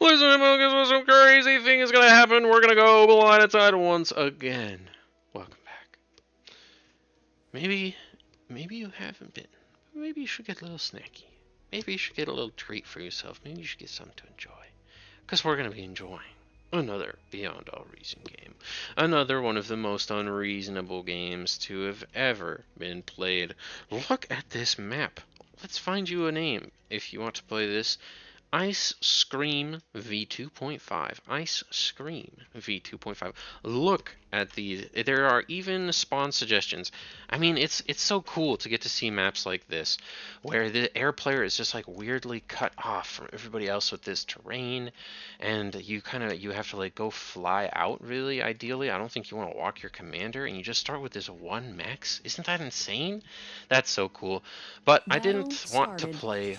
Listen, Among some crazy thing is gonna happen. We're gonna go blindside once again. Welcome back. Maybe, maybe you haven't been. Maybe you should get a little snacky. Maybe you should get a little treat for yourself. Maybe you should get something to enjoy. Because we're gonna be enjoying another Beyond All Reason game. Another one of the most unreasonable games to have ever been played. Look at this map. Let's find you a name if you want to play this. Ice Scream V2.5. Ice Scream V2.5. Look at these. There are even spawn suggestions. I mean, it's so cool to get to see maps like this, where the air player is just like weirdly cut off from everybody else with this terrain, and you have to like go fly out. Really, ideally, I don't think you want to walk your commander, and you just start with this one max. Isn't that insane? That's so cool. But I didn't want to play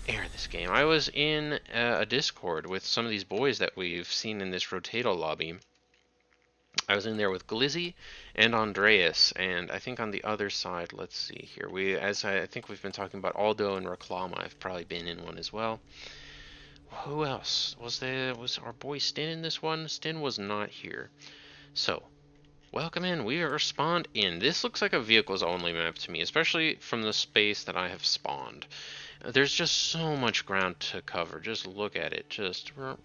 air this game. I was in a Discord with some of these boys that we've seen in this Rotato lobby. I was in there with Glizzy and Andreas, and I think on the other side, let's see here. I think we've been talking about Aldo and Reclama. I've probably been in one as well. Who else was there? Was our boy Stin in this one? Stin was not here. So, welcome in. We are spawned in. This looks like a vehicles only map to me, especially from the space that I have spawned. There's just so much ground to cover. Just look at it. Just you gotta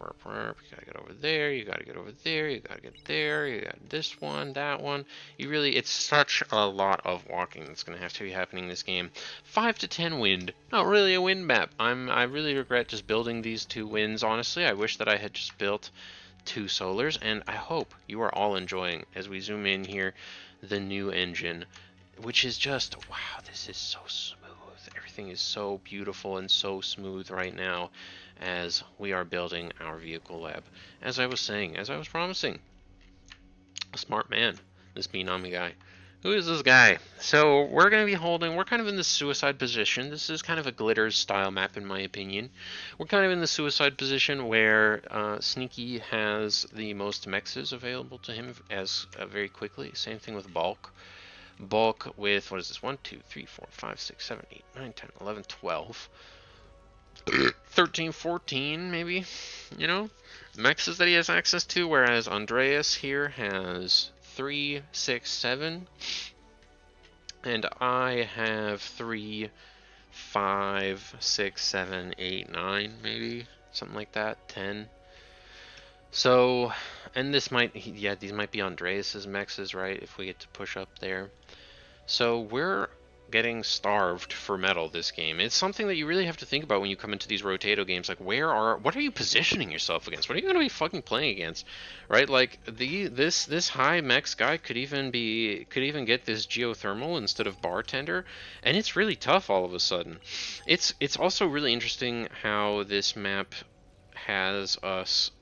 get over there, you gotta get over there, you gotta get there, you got this one, that one. It's such a lot of walking that's gonna have to be happening in this game. 5 to 10 wind. Not really a wind map. I really regret just building these 2 winds, honestly. I wish that I had just built 2 solars, and I hope you are all enjoying, as we zoom in here, the new engine, which is just, wow, this is so smooth. Everything is so beautiful and so smooth right now as we are building our vehicle lab. As I was saying, as I was promising, a smart man, this Binami guy. Who is this guy? So we're kind of in the suicide position. This is kind of a glitters style map in my opinion. We're kind of in the suicide position where Sneaky has the most mexes available to him as very quickly. Same thing with Bulk. Bulk with, what is this, 1, 2, 3, 4, 5, 6, 7, 8, 9, 10, 11, 12, 13, 14, maybe, mexes that he has access to, whereas Andreas here has 3, 6, 7, and I have 3, 5, 6, 7, 8, 9, maybe, something like that, 10. So, and these might be Andreas's mexes, right, if we get to push up there. So we're getting starved for metal this game. It's something that you really have to think about when you come into these Rotato games. Like, what are you positioning yourself against? What are you going to be fucking playing against, right? Like this high mex guy could even get this geothermal instead of bartender, and it's really tough all of a sudden. It's also really interesting how this map has us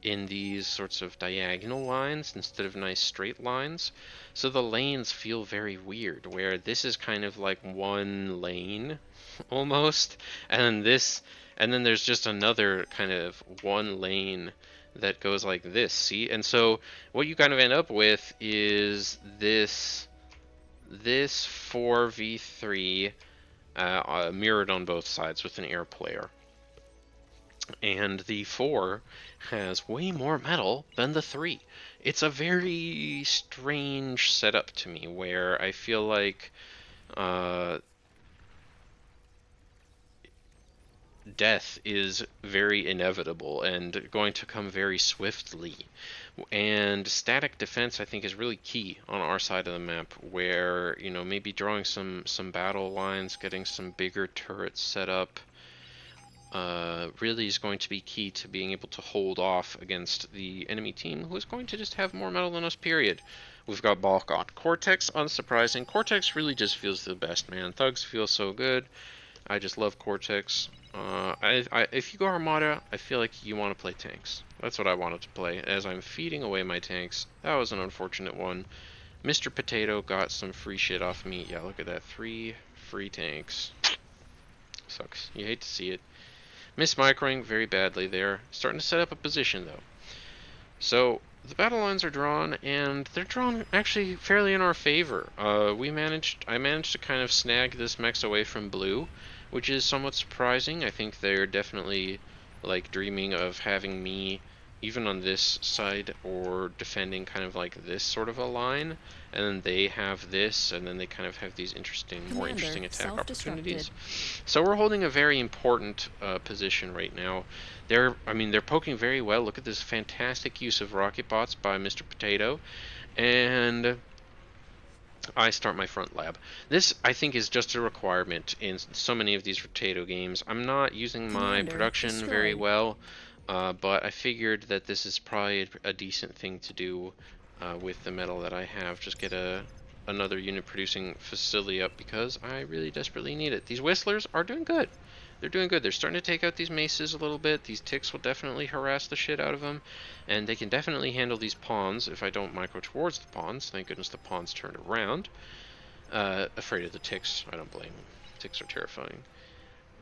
in these sorts of diagonal lines instead of nice straight lines. So the lanes feel very weird, where this is kind of like one lane almost, and then there's just another kind of one lane that goes like this, see? And so what you kind of end up with is this 4v3 mirrored on both sides with an air player. And the 4 has way more metal than the 3. It's a very strange setup to me, where I feel like death is very inevitable and going to come very swiftly. And static defense, I think, is really key on our side of the map, where, maybe drawing some battle lines, getting some bigger turrets set up, really is going to be key to being able to hold off against the enemy team, who is going to just have more metal than us, period. We've got Balk on Cortex, unsurprising. Cortex really just feels the best, man. Thugs feel so good. I just love Cortex. If you go Armada, I feel like you want to play tanks. That's what I wanted to play, as I'm feeding away my tanks. That was an unfortunate one. Mr. Potato got some free shit off me. Yeah, look at that. 3 free tanks. Sucks. You hate to see it. Mismicroing very badly there. Starting to set up a position, though. So, the battle lines are drawn, and they're drawn actually fairly in our favor. I managed to kind of snag this mex away from blue, which is somewhat surprising. I think they're definitely like dreaming of having me even on this side or defending kind of like this sort of a line, and then they have this, and then they kind of have these more interesting attack opportunities. So we're holding a very important position right now. They're poking very well. Look at this fantastic use of rocket bots by Mr. Potato, and I start my front lab. This, I think, is just a requirement in so many of these Rotato games. I'm not using my production very well, but I figured that this is probably a decent thing to do with the metal that I have. Just get another unit producing facility up because I really desperately need it. These Whistlers are doing good. They're doing good. They're starting to take out these maces a little bit. These ticks will definitely harass the shit out of them. And they can definitely handle these pawns if I don't micro towards the pawns. Thank goodness the pawns turned around. Afraid of the ticks. I don't blame them. Ticks are terrifying.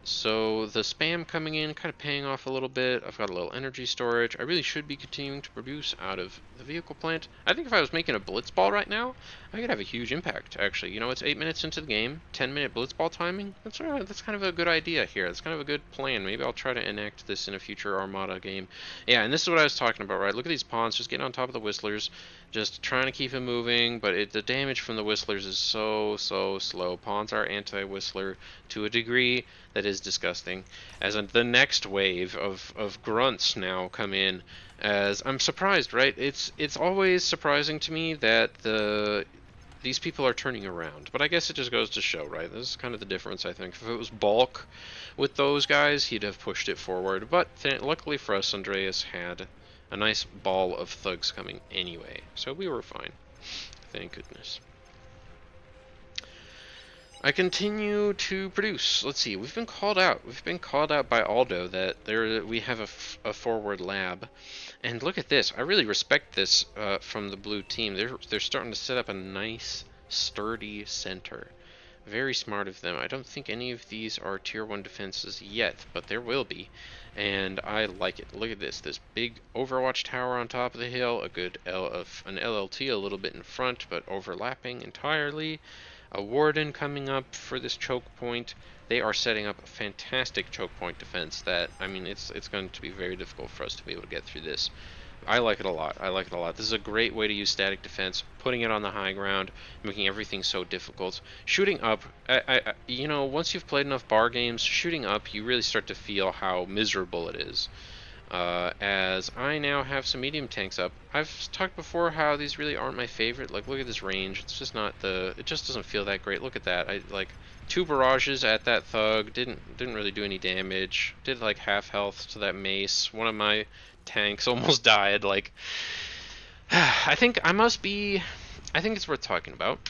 So the spam coming in, kind of paying off a little bit. I've got a little energy storage. I really should be continuing to produce out of the vehicle plant. I think if I was making a blitzball right now, I could have a huge impact, actually. You know, it's 8 minutes into the game, 10-minute blitzball timing. That's kind of a good idea here. That's kind of a good plan. Maybe I'll try to enact this in a future Armada game. Yeah, and this is what I was talking about, right? Look at these pawns just getting on top of the Whistlers, just trying to keep him moving, but the damage from the Whistlers is so slow. Pawns are anti-Whistler to a degree that is disgusting. As the next wave of grunts now come in, as I'm surprised, right? It's always surprising to me that these people are turning around, but I guess it just goes to show, right? This is kind of the difference, I think. If it was Bulk with those guys, he'd have pushed it forward, but luckily for us, Andreas had a nice ball of thugs coming anyway, so we were fine. Thank goodness. I continue to produce. Let's see. We've been called out. We've been called out by Aldo that we have a forward lab. And look at this. I really respect this from the blue team. They're starting to set up a nice, sturdy center. Very smart of them. I don't think any of these are tier 1 defenses yet, but there will be. And I like it. Look at this. This big Overwatch tower on top of the hill. A good an LLT a little bit in front, but overlapping entirely. A Warden coming up for this choke point. They are setting up a fantastic choke point defense that, I mean, it's going to be very difficult for us to be able to get through this. I like it a lot. I like it a lot. This is a great way to use static defense, putting it on the high ground, making everything so difficult. Shooting up, you know, once you've played enough bar games, shooting up, you really start to feel how miserable it is. As I now have some medium tanks up. I've talked before how these really aren't my favorite. Like, look at this range. It's just not it just doesn't feel that great. Look at that. I like 2 barrages at that thug. Didn't really do any damage. Did like half health to that mace. One of my tanks almost died. Like, I think it's worth talking about.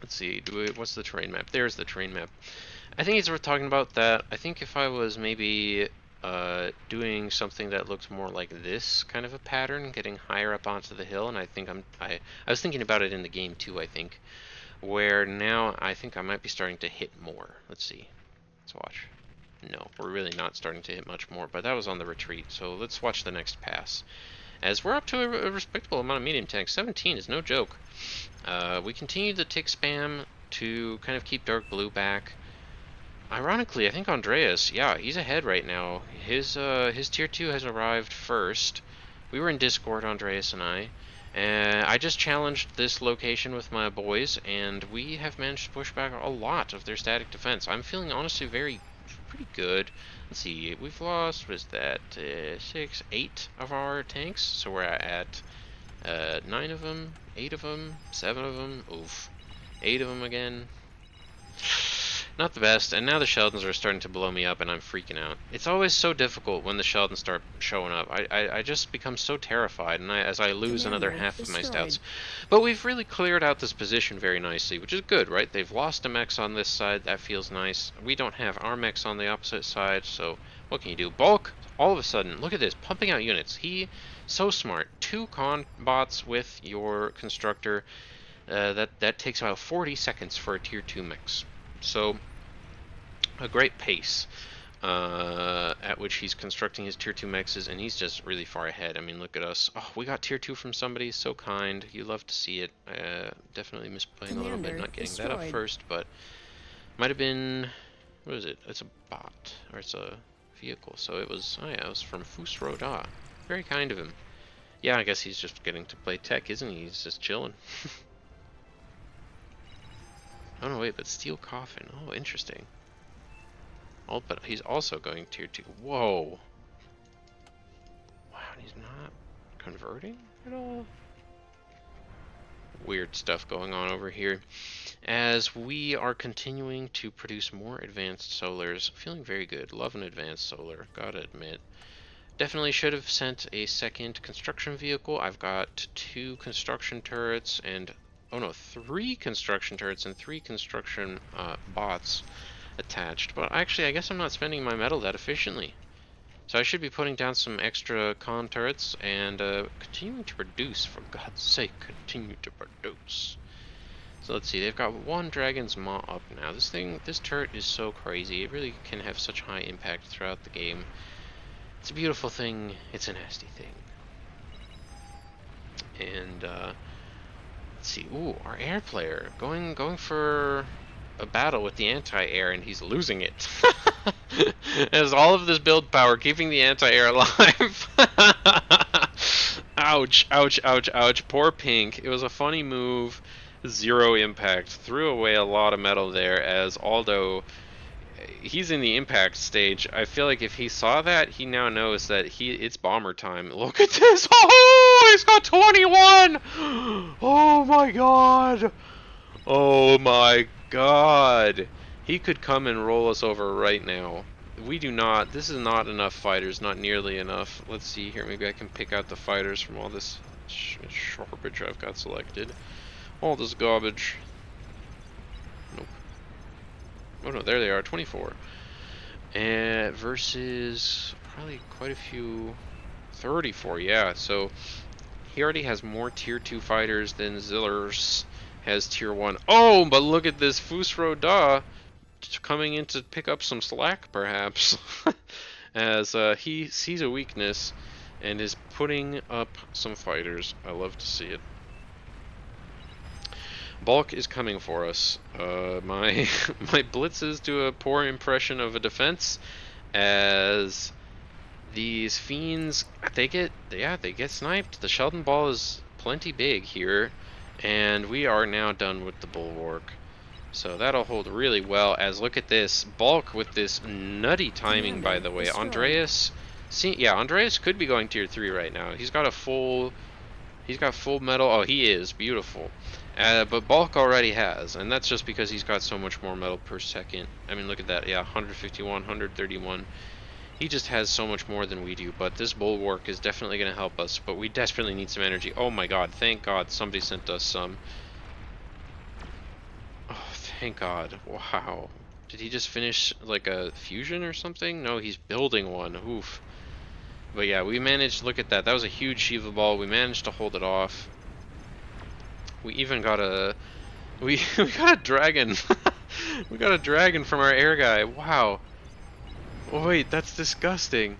Let's see. What's the terrain map? There's the terrain map. I think it's worth talking about that. I think if I was maybe doing something that looked more like this kind of a pattern, getting higher up onto the hill, and I think I was thinking about it in the game too, I think, where now I think I might be starting to hit more. Let's see. Let's watch. No, we're really not starting to hit much more, but that was on the retreat, so let's watch the next pass. As we're up to a respectable amount of medium tanks. 17 is no joke. We continue the tick spam to kind of keep Dark Blue back. Ironically, I think Andreas, yeah, he's ahead right now. His tier 2 has arrived first. We were in Discord, Andreas and I. I just challenged this location with my boys, and we have managed to push back a lot of their static defense. I'm feeling honestly pretty good. Let's see, we've lost, what is that, 6, 8 of our tanks? So we're at 9 of them, 8 of them, 7 of them, oof, 8 of them again. Not the best, and now the Sheldons are starting to blow me up and I'm freaking out. It's always so difficult when the Sheldons start showing up. I just become so terrified and as I lose another half of my stouts. But we've really cleared out this position very nicely, which is good, right? They've lost a mechs on this side, that feels nice. We don't have our mechs on the opposite side, so what can you do? Bulk, all of a sudden, look at this, pumping out units. So smart. 2 con bots with your constructor. That takes about 40 seconds for a tier 2 mix. So, a great pace at which he's constructing his tier 2 mexes, and he's just really far ahead. I mean, look at us. Oh, we got tier 2 from somebody, so kind. You love to see it. Definitely misplaying a little bit, not getting that up first, but might have been what is it? It's a bot, or it's a vehicle. So it was, oh yeah, it was from Rotato. Very kind of him. Yeah, I guess he's just getting to play tech, isn't he? He's just chilling. Oh no, wait, but Steel Coffin. Oh, interesting. Oh, but he's also going tier 2. Whoa. Wow, and he's not converting at all? Weird stuff going on over here. As we are continuing to produce more advanced solars. Feeling very good. Love an advanced solar, gotta admit. Definitely should have sent a second construction vehicle. I've got 2 construction turrets and, oh no, 3 construction turrets and 3 construction bots attached. But actually, I guess I'm not spending my metal that efficiently. So I should be putting down some extra con turrets and continuing to produce. For God's sake, continue to produce. So let's see, they've got 1 Dragon's Maw up now. This turret is so crazy. It really can have such high impact throughout the game. It's a beautiful thing. It's a nasty thing. And let's see. Ooh, our air player going for a battle with the anti-air, and he's losing it. As all of this build power keeping the anti-air alive. Ouch! Ouch! Ouch! Ouch! Poor Pink. It was a funny move. 0 impact. Threw away a lot of metal there. As Aldo, he's in the impact stage. I feel like if he saw that, he now knows that it's bomber time. Look at this! Oh, he's got 21! Oh my god! Oh my god! He could come and roll us over right now. We do not. This is not enough fighters. Not nearly enough. Let's see here. Maybe I can pick out the fighters from all this garbage I've got selected. All this garbage. Nope. Oh no, there they are, 24. And versus probably quite a few, 34, yeah. So he already has more tier 2 fighters than Zillers has tier 1. Oh, but look at this Fusro Da coming in to pick up some slack, perhaps. As he sees a weakness and is putting up some fighters. I love to see it. Bulk is coming for us. My my blitzes do a poor impression of a defense, as these fiends they get sniped. The Sheldon Ball is plenty big here, and we are now done with the bulwark. So that'll hold really well. As look at this Bulk with this nutty timing, by the way. Andreas, Andreas could be going tier 3 right now. He's got full metal. Oh, he is beautiful. But Bulk already has, and that's just because he's got so much more metal per second. I mean, look at that. Yeah, 151, 131. He just has so much more than we do. But this bulwark is definitely going to help us. But we desperately need some energy. Oh my god, thank god somebody sent us some. Oh, thank god. Wow. Did he just finish like a fusion or something? No, he's building one. Oof. But yeah, we managed. Look at that. That was a huge Shiva ball. We managed to hold it off. We even got we got a dragon. We got a dragon from our air guy. Wow. Oh wait, that's disgusting.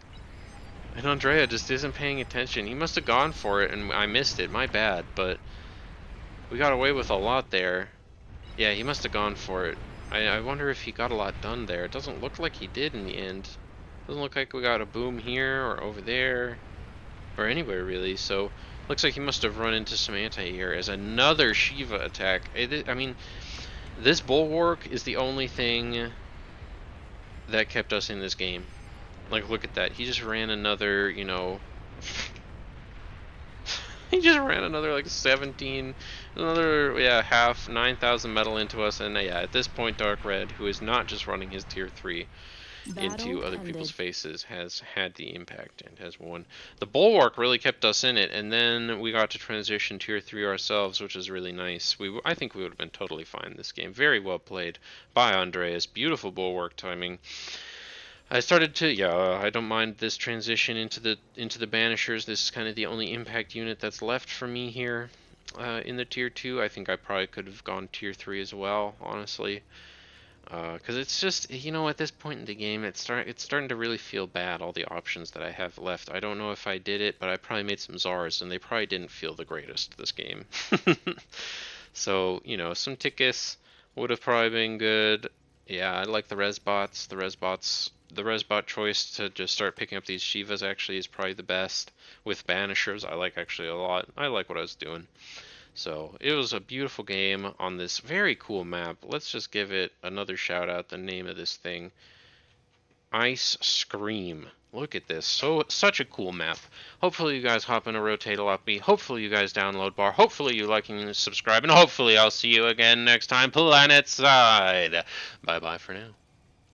And Andrea just isn't paying attention. He must have gone for it and I missed it. My bad, but we got away with a lot there. Yeah, he must have gone for it. I wonder if he got a lot done there. It doesn't look like he did in the end. Doesn't look like we got a boom here or over there or anywhere really. So looks like he must have run into some anti-air as another Shiva attack. I mean, this bulwark is the only thing that kept us in this game. Like, look at that. He just ran another, you know... he just ran another, like, 17... Another, yeah, half, 9,000 metal into us. And, yeah, at this point, Dark Red, who is not just running his tier 3... into other people's faces, has had the impact and has won. The bulwark really kept us in it, and then we got to transition tier 3 ourselves, which is really nice. I think we would have been totally fine this game. Very well played by Andreas. Beautiful bulwark timing. I started to, I don't mind this transition into the Banishers. This is kind of the only impact unit that's left for me here in the tier 2. I think I probably could have gone tier 3 as well, honestly. Because it's just, you know, at this point in the game, it's starting to really feel bad, all the options that I have left. I don't know if I did it, but I probably made some Zars, and they probably didn't feel the greatest this game. So, you know, some Tikis would have probably been good. Yeah, I like the res bots. The res bot choice to just start picking up these Shivas actually is probably the best. With Banishers, I like actually a lot. I like what I was doing. So it was a beautiful game on this very cool map. Let's just give it another shout out. The name of this thing, Ice Scream. Look at this. Such a cool map. Hopefully you guys hop in a Rotato lobby. Hopefully you guys download bar. Hopefully you like and subscribe. And hopefully I'll see you again next time. Planet Side. Bye bye for now.